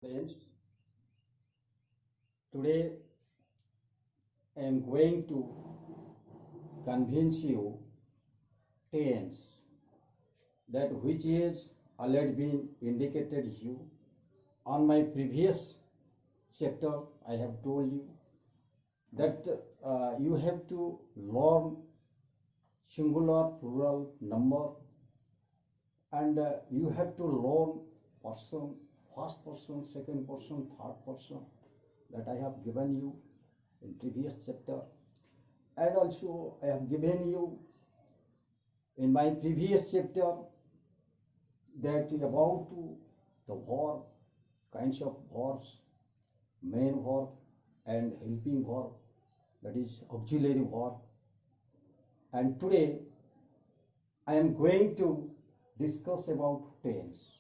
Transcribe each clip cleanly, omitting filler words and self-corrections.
Friends, today I am going to convince you tense that which is already been indicated you on my previous chapter. I have told you that you have to learn singular, plural, number, and you have to learn person, first person, second person, third person that I have given you in previous chapter, and also I have given you in my previous chapter that about the verb, kinds of verbs, main verb and helping verb, that is auxiliary verb. And today I am going to discuss about tense.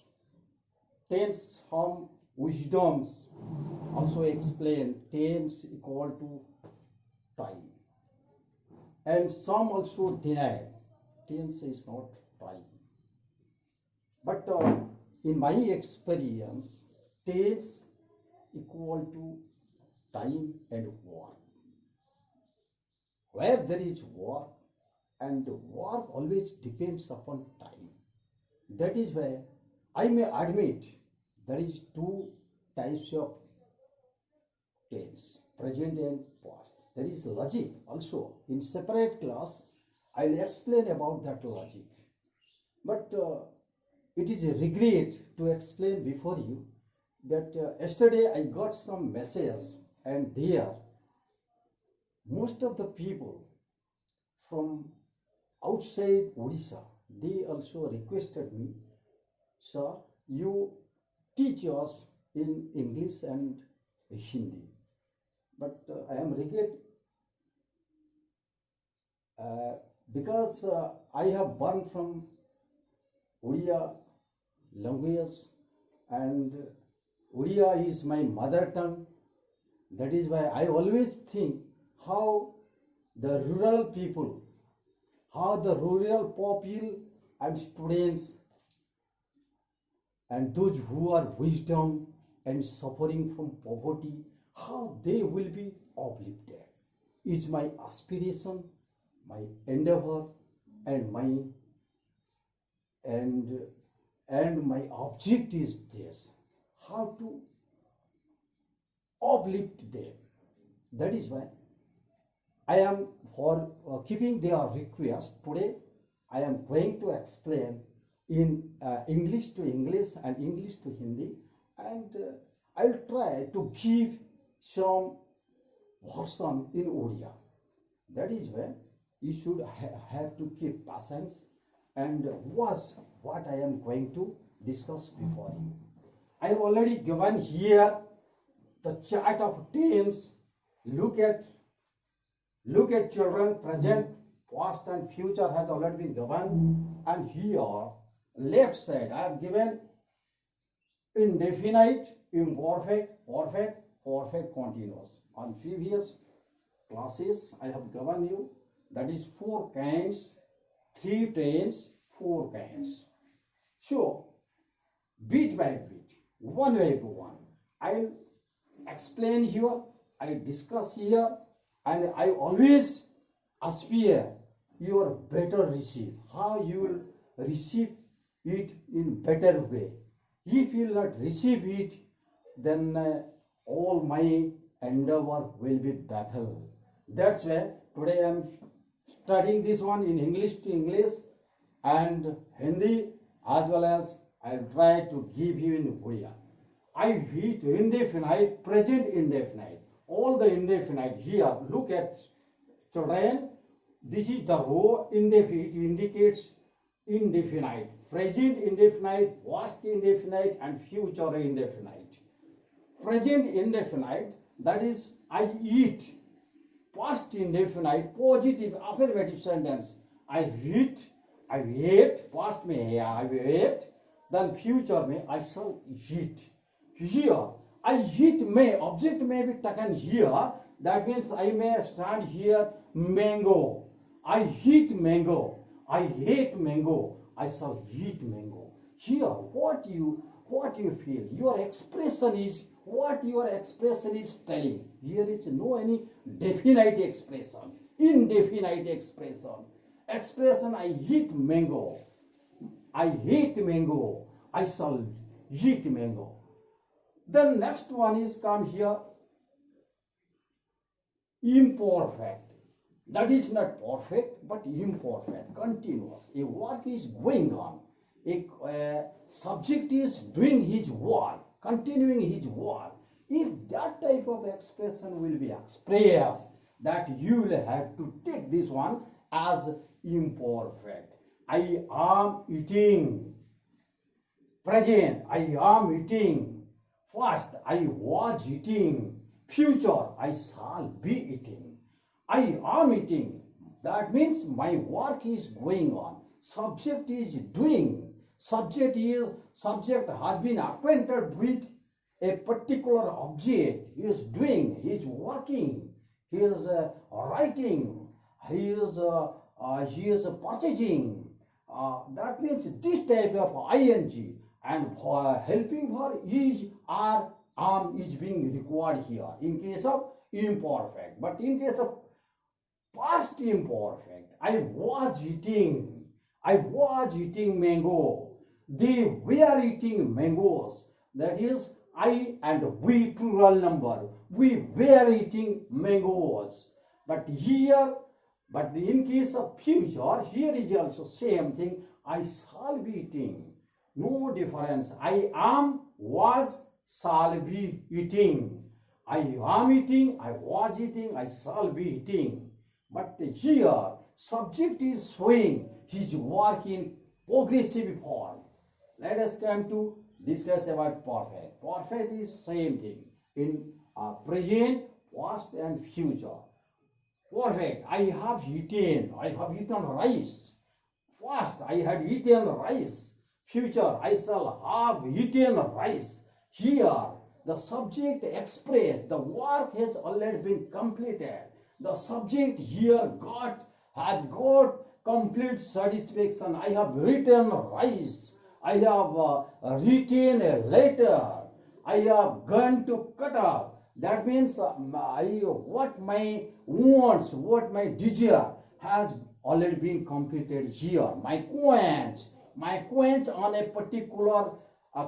Tense from wisdoms also explain tense equal to time. And some also deny tense is not time. But in my experience, tense equal to time and work. Where there is work, and work always depends upon time. That is why I may admit there is two types of tense, present and past. There is logic also. In separate class, I will explain about that logic. But it is a regret to explain before you that yesterday I got some messages, and there most of the people from outside Odisha, they also requested me, sir, you teach us in English and Hindi. But I am regret because I have born from Odia language, and Odia is my mother tongue. That is why I always think how the rural people, how the rural people and students and those who are wisdom and suffering from poverty, how they will be uplifted is my aspiration, my endeavor, and my object is this: how to uplift them. That is why I am for keeping their request today. I am going to explain in English to English and English to Hindi, and I'll try to give some version in Odia. That is why you should have to keep patience and watch what I am going to discuss before you. I have already given here the chart of tense. Look at children, present, past and future has already been given, and here left side I have given indefinite, imperfect, perfect, perfect continuous. On previous classes I have given you that is 4 kinds, 3 tense, 4 kinds. So bit by bit, one by one, I'll explain here, I discuss here, and I always aspire your better receive, how you will receive it in better way. If you will not receive it, then all my endeavor will be baffled. That's why today I am studying this one in English to English and Hindi, as well as I will try to give you in Odia. I hit indefinite, present indefinite, all the indefinite here. Look at children, this is the row indefinite, indicates indefinite, present indefinite, past indefinite and future indefinite. Present indefinite, that is I eat. Past indefinite, positive affirmative sentence, I eat, I ate, past may I ate, then future may I shall eat. Here I eat may, object may be taken here, that means I may stand here mango. I eat mango, I hate mango, I shall eat mango. Here what you feel. Your expression is what your expression is telling. Here is no any definite expression, indefinite expression. Expression, I eat mango. I hate mango. I shall eat mango. The next one is come here, imperfect. That is not perfect, but imperfect, continuous. A work is going on. A subject is doing his work, continuing his work. If that type of expression will be expressed, that you will have to take this one as imperfect. I am eating. Present, I am eating. Past, I was eating. Future, I shall be eating. I am eating. That means my work is going on. Subject is doing. Subject has been acquainted with a particular object. He is doing. He is working. He is writing. He is purchasing. That means this type of ing, and for helping for is or am is being required here in case of imperfect. But in case of past imperfect, I was eating mango. They were eating mangoes. That is I and we, plural number. We were eating mangoes. But in case of future, here is also same thing. I shall be eating. No difference. I am, was, shall be eating. I am eating, I was eating, I shall be eating. But here, subject is showing his work in progressive form. Let us come to discuss about perfect. Perfect is same thing in present, past and future. Perfect, I have eaten rice. Past, I had eaten rice. Future, I shall have eaten rice. Here, the subject expressed, the work has already been completed. The subject here has got complete satisfaction. I have written rice. I have written a letter. I have gone to cut up. That means what my wants, what my desire has already been completed here. My quench on a particular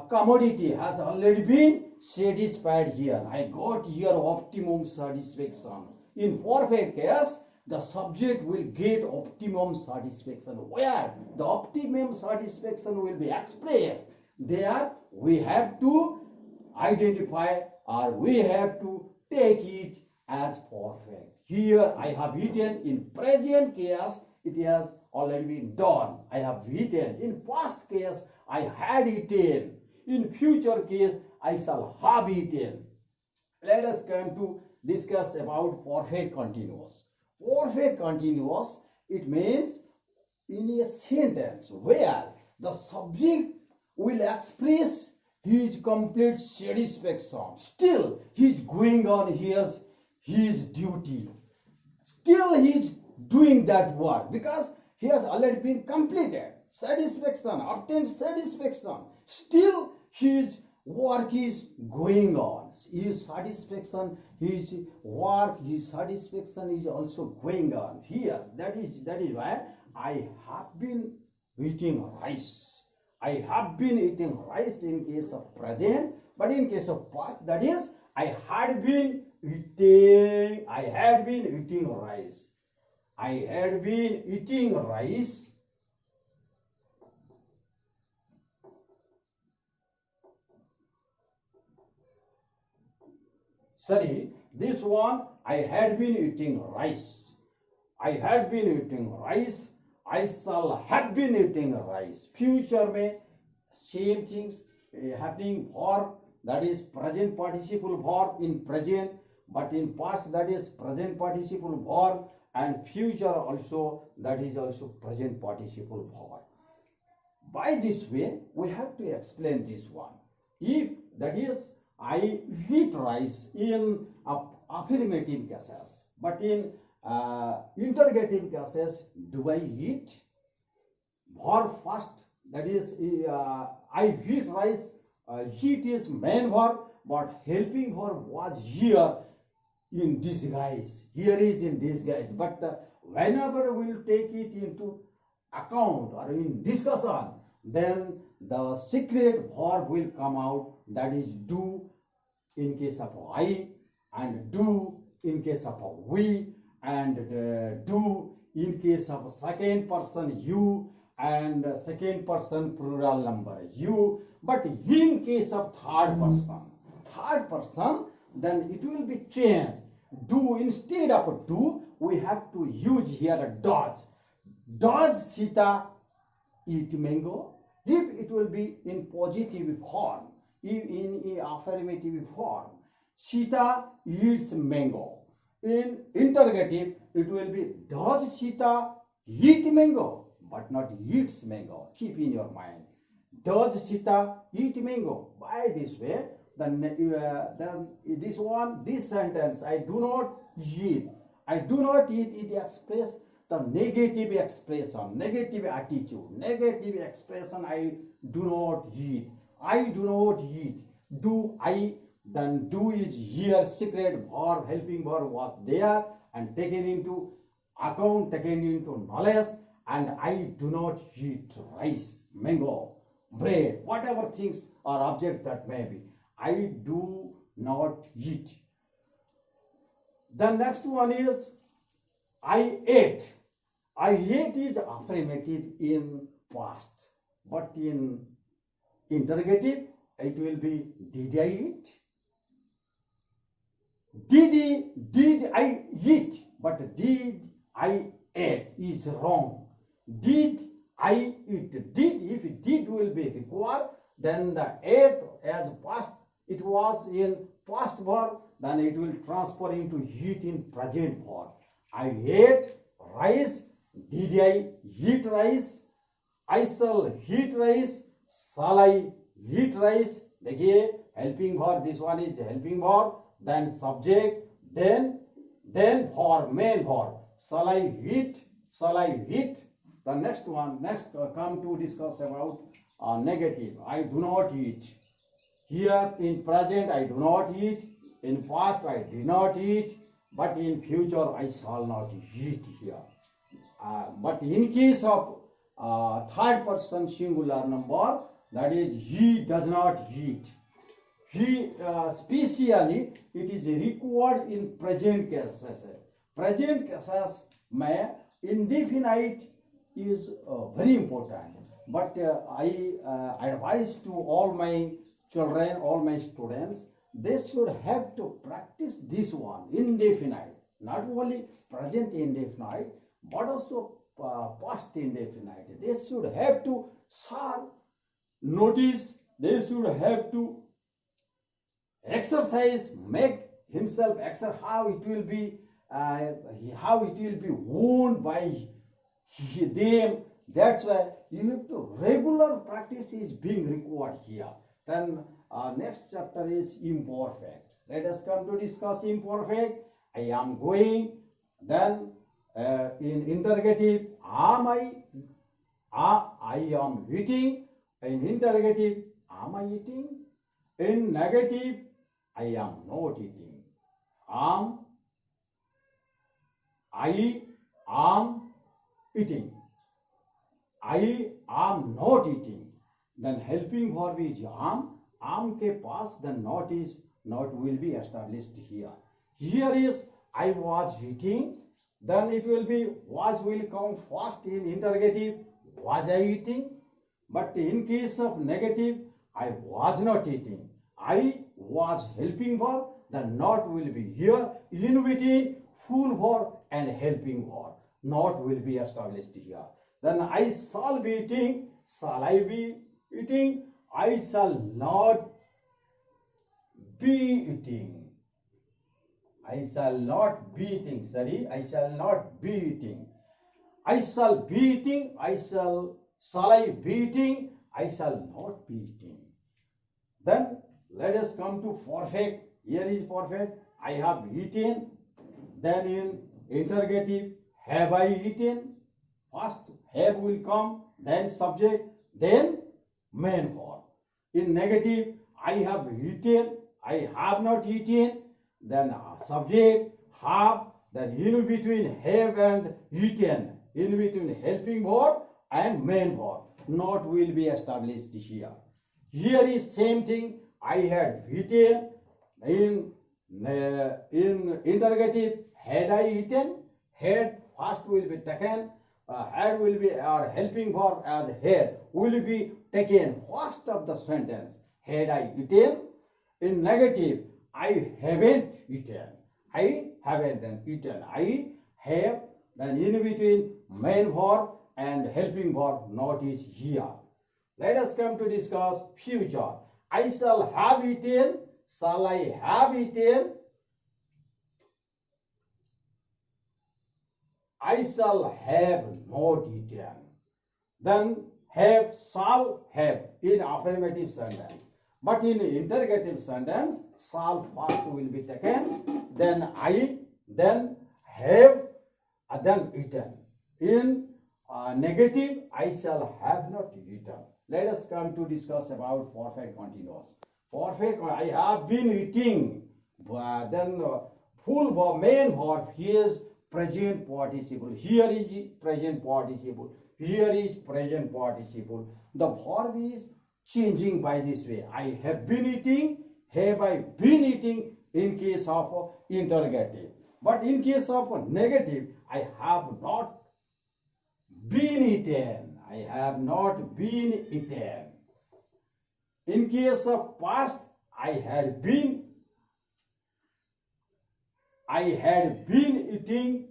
commodity has already been satisfied here. I got here optimum satisfaction. In perfect case, the subject will get optimum satisfaction. Where the optimum satisfaction will be expressed, there we have to identify or we have to take it as perfect. Here I have eaten. In present case, it has already been done. I have eaten. In past case, I had eaten. In future case, I shall have eaten. Let us come to discuss about perfect continuous. Perfect continuous, it means in a sentence where the subject will express his complete satisfaction. Still, he is going on his duty. Still, he is doing that work because he has already been completed. Satisfaction, obtained satisfaction. Still, his work is going on. His satisfaction, his work, his satisfaction is also going on. Here, that is why I have been eating rice. I have been eating rice in case of present, but in case of past, that is, I had been eating rice. I had been eating rice. Sorry, this one, I had been eating rice. I had been eating rice. I shall have been eating rice. Future में same things happening. Verb, that is present participle verb in present, but in past that is present participle verb, and future also, that is also present participle verb. By this way, we have to explain this one. If that is, I eat rice in affirmative cases, but in interrogative cases, do I eat? Verb first, that is, I eat rice eat is main verb, but helping verb was here in disguise. Here is in disguise. But whenever we will take it into account or in discussion, then the secret verb will come out, that is do in case of I, and do in case of we, and do in case of second person you, and second person plural number you. But in case of third person, then it will be changed. Do, instead of do, we have to use here does. Does Sita eat mango? If it will be in positive form, in affirmative form, Sita eats mango. In interrogative, it will be does Sita eat mango? But not eats mango. Keep in your mind. Does Sita eat mango? By this way, then this sentence, I do not eat. I do not eat, it express the negative expression, negative attitude, negative expression. I do not eat. I do not eat. Do I, then do is here, secret verb, helping verb was there and taken into account, taken into knowledge. And I do not eat rice, mango, bread, whatever things or object that may be. I do not eat. The next one is I ate. I ate is affirmative in past, but in interrogative it will be did I eat? Did I eat? But did I ate is wrong. Did I eat? Did, if did will be required, then the ate as past, it was in past verb, then it will transfer into eat in present verb. I ate rice. Did I eat rice? I shall eat rice. Shall I eat rice? देखिए helping verb, this one is helping verb, then subject, then verb, main verb. Shall I eat? Shall I eat? The next one, come to discuss about negative. I do not eat. Here in present I do not eat. In past I did not eat. But in future I shall not eat here. But in case of third person singular number, that is he does not eat. He specially it is required in present cases. Present cases may indefinite is very important. But I advise to all my children, all my students, they should have to practice this one, indefinite. Not only present indefinite, but also past indefinite. They should have to notice, they should have to exercise, make himself exercise how it will be owned by them. That's why you have to regular practice is being required here. Then next chapter is imperfect. Let us come to discuss imperfect. I am going. Then in interrogative, am I am eating. In interrogative, am I eating? In negative, I am not eating. I am eating. I am not eating. Then helping verb is am. Am ke pass, then not will be established here. Here is I was eating. Then it will be was will come first in interrogative. Was I eating? But in case of negative, I was not eating. I was helping verb, then not will be here. In between full verb and helping verb. Not will be established here. Then I shall be eating. Shall I be eating? I shall not be eating. I shall not be eating. Sorry, I shall not be eating. I shall be eating. Shall I be eating? I shall not be eating. Then let us come to perfect. Here is perfect. I have eaten. Then in interrogative, have I eaten? First have will come, then subject, then main verb. In negative, I have eaten, I have not eaten, then subject, have, then in between have and eaten, in between helping verb and main verb, not will be established here. Here is same thing, I had eaten, in interrogative, had I eaten, had first will be taken, had will be our helping verb as had will be taken first of the sentence. Had I eaten? In negative, I haven't eaten. I haven't eaten. I have. Then in between main verb and helping verb not is here. Let us come to discuss future. I shall have eaten. Shall I have eaten? I shall have not eaten. Then have, shall have in affirmative sentence. But in interrogative sentence, shall first will be taken, then I, then have, then eaten. In negative, I shall have not eaten. Let us come to discuss about perfect continuous. Perfect, I have been eating. Then full verb, main verb, here is present participle. Here is present participle. Here is present participle. The verb is changing by this way. I have been eating, have I been eating in case of interrogative. But in case of negative, I have not been eaten. I have not been eaten. In case of past, I had been eating.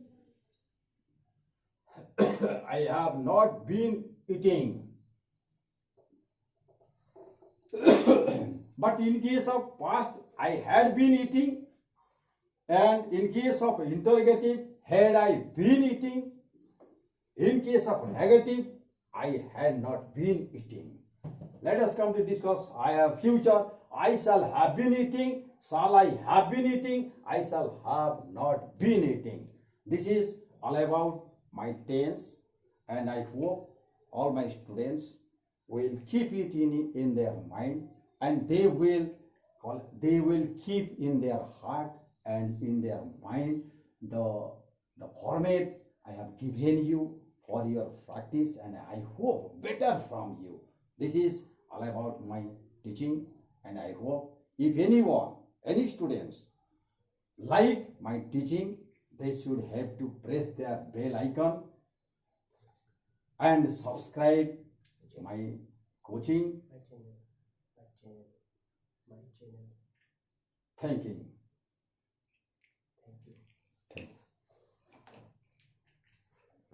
I have not been eating. But in case of past, I had been eating. And in case of interrogative, had I been eating? In case of negative, I had not been eating. Let us come to discuss I have future. I shall have been eating. Shall I have been eating? I shall have not been eating. This is all about my tense, and I hope all my students will keep it in their mind, and they will keep in their heart and in their mind the format I have given you for your practice, and I hope better from you. This is all about my teaching, and I hope if anyone, any students like my teaching, they should have to press their bell icon and subscribe my coaching. Thank you.